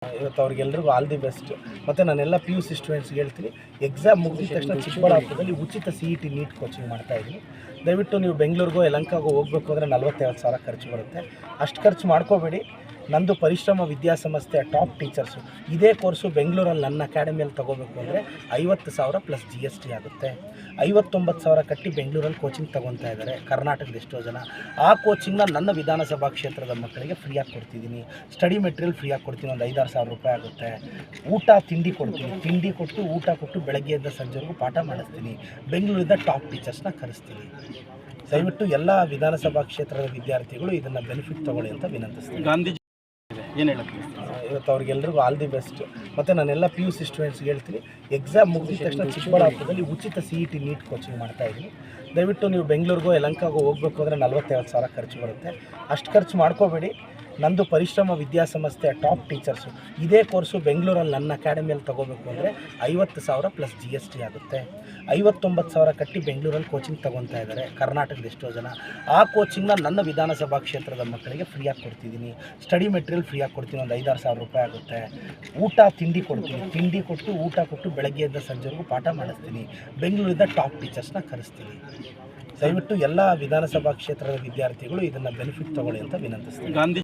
ಇವತ್ತು ಅವ್ರಿಗೆಲ್ರಿಗೂ all the best. ಮತ್ತು ನಾನೆಲ್ಲ PUC ಸ್ಟೂಡೆಂಟ್ಸ್ಗೆ ಹೇಳ್ತೀನಿ, ಎಕ್ಸಾಮ್ ಮುಗಿದ ತಕ್ಷಣ ಚಿಕ್ಕಬಳ್ಳಾಪುರದಲ್ಲಿ ಉಚಿತ CET ನೀಟ್ ಕೋಚಿಂಗ್ ಮಾಡ್ತಾಯಿದ್ದೀನಿ. ದಯವಿಟ್ಟು ನೀವು ಬೆಂಗಳೂರಿಗೋ ಯಲಹಂಕಗೋ ಹೋಗಬೇಕು ಅಂದರೆ 40-50 ಸಾವಿರ ಖರ್ಚು ಬರುತ್ತೆ. ಅಷ್ಟು ಖರ್ಚು ಮಾಡ್ಕೋಬೇಡಿ. ನಂದು ಪರಿಶ್ರಮ ವಿದ್ಯಾಸಂಸ್ಥೆಯ ಟಾಪ್ ಟೀಚರ್ಸು ಇದೇ ಕೋರ್ಸು ಬೆಂಗಳೂರಲ್ಲಿ ನನ್ನ ಅಕಾಡೆಮಿಯಲ್ಲಿ ತೊಗೋಬೇಕು ಅಂದರೆ 50,000 ಪ್ಲಸ್ GST ಆಗುತ್ತೆ. 59,000 ಕಟ್ಟಿ ಬೆಂಗಳೂರಲ್ಲಿ ಕೋಚಿಂಗ್ ತೊಗೊತಾ ಇದ್ದಾರೆ ಕರ್ನಾಟಕದ ಎಷ್ಟೋ ಜನ. ಆ ಕೋಚಿಂಗ್ನ ನನ್ನ ವಿಧಾನಸಭಾ ಕ್ಷೇತ್ರದ ಮಕ್ಕಳಿಗೆ ಫ್ರೀಯಾಗಿ ಕೊಡ್ತಿದ್ದೀನಿ. ಸ್ಟಡಿ ಮೆಟೀರಿಯಲ್ ಫ್ರೀಯಾಗಿ ಕೊಡ್ತೀನಿ, ಒಂದು 5-6 ಸಾವಿರ ರೂಪಾಯಿ ಆಗುತ್ತೆ. ಊಟ ತಿಂಡಿ ಕೊಡ್ತೀನಿ, ತಿಂಡಿ ಕೊಟ್ಟು ಊಟ ಕೊಟ್ಟು ಬೆಳಗ್ಗೆಯಿಂದ ಸಂಜೆವರೆಗೂ ಪಾಠ ಮಾಡಿಸ್ತೀನಿ. ಬೆಂಗಳೂರಿಂದ ಟಾಪ್ ಟೀಚರ್ಸ್ನ ಕರೆಸ್ತೀನಿ. ದಯವಿಟ್ಟು ಎಲ್ಲ ವಿಧಾನಸಭಾ ಕ್ಷೇತ್ರದ ವಿದ್ಯಾರ್ಥಿಗಳು ಇದನ್ನು ಬೆನಿಫಿಟ್ ತೊಗೊಳ್ಳಿ ಅಂತ ವಿನಂತಿಸ್ತೀನಿ. ಗಾಂಧೀಜಿ ಏನು ಹೇಳಕ್ಕೆ ಇವತ್ತು ಅವ್ರಿಗೆಲ್ರಿಗೂ ಆಲ್ ದಿ ಬೆಸ್ಟ್. ಮತ್ತು ನಾನೆಲ್ಲ PUC ಸ್ಟೂಡೆಂಟ್ಸ್ಗೆ ಹೇಳ್ತೀನಿ, ಎಕ್ಸಾಮ್ ಮುಗಿದ ತಕ್ಷಣ ಚಿಕ್ಕಬಳ್ಳಾಪುರದಲ್ಲಿ ಉಚಿತ CET ನೀಟ್ ಕೋಚಿಂಗ್ ಮಾಡ್ತಾಯಿದ್ದೀನಿ. ದಯವಿಟ್ಟು ನೀವು ಬೆಂಗಳೂರಿಗೋ ಯಲಹಂಕಗೋ ಹೋಗಬೇಕು ಅಂದರೆ 40-50 ಸಾವಿರ ಖರ್ಚು ಬರುತ್ತೆ. ಅಷ್ಟು ಖರ್ಚು ಮಾಡ್ಕೋಬೇಡಿ. ನಂದು ಪರಿಶ್ರಮ ವಿದ್ಯಾಸಂಸ್ಥೆಯ ಟಾಪ್ ಟೀಚರ್ಸು ಇದೇ ಕೋರ್ಸು ಬೆಂಗಳೂರಲ್ಲಿ ನನ್ನ ಅಕಾಡೆಮಿಯಲ್ಲಿ ತೊಗೋಬೇಕು ಅಂದರೆ 50,000 ಪ್ಲಸ್ GST ಆಗುತ್ತೆ. 59,000 ಕಟ್ಟಿ ಬೆಂಗಳೂರಲ್ಲಿ ಕೋಚಿಂಗ್ ತೊಗೊತಾ ಇದ್ದಾರೆ ಕರ್ನಾಟಕದ ಎಷ್ಟೋ ಜನ. ಆ ಕೋಚಿಂಗ್ನ ನನ್ನ ವಿಧಾನಸಭಾ ಕ್ಷೇತ್ರದ ಮಕ್ಕಳಿಗೆ ಫ್ರೀಯಾಗಿ ಕೊಡ್ತಿದ್ದೀನಿ. ಸ್ಟಡಿ ಮೆಟೀರಿಯಲ್ ಫ್ರೀಯಾಗಿ ಕೊಡ್ತೀನಿ, ಒಂದು 5-6 ಸಾವಿರ ರೂಪಾಯಿ ಆಗುತ್ತೆ. ಊಟ ತಿಂಡಿ ಕೊಡ್ತೀನಿ, ತಿಂಡಿ ಕೊಟ್ಟು ಊಟ ಕೊಟ್ಟು ಬೆಳಗ್ಗೆಯಿಂದ ಸಂಜೆವರೆಗೂ ಪಾಠ ಮಾಡಿಸ್ತೀನಿ. ಬೆಂಗಳೂರಿಂದ ಟಾಪ್ ಟೀಚರ್ಸ್ನ ಕರೆಸ್ತೀನಿ. ದಯವಿಟ್ಟು ಎಲ್ಲ ವಿಧಾನಸಭಾ ಕ್ಷೇತ್ರದ ವಿದ್ಯಾರ್ಥಿಗಳು ಇದನ್ನು ಬೆನಿಫಿಟ್ ತೊಗೊಳ್ಳಿ ಅಂತ ವಿನಂತಿಸ್ತೀನಿ. ಗಾಂಧಿ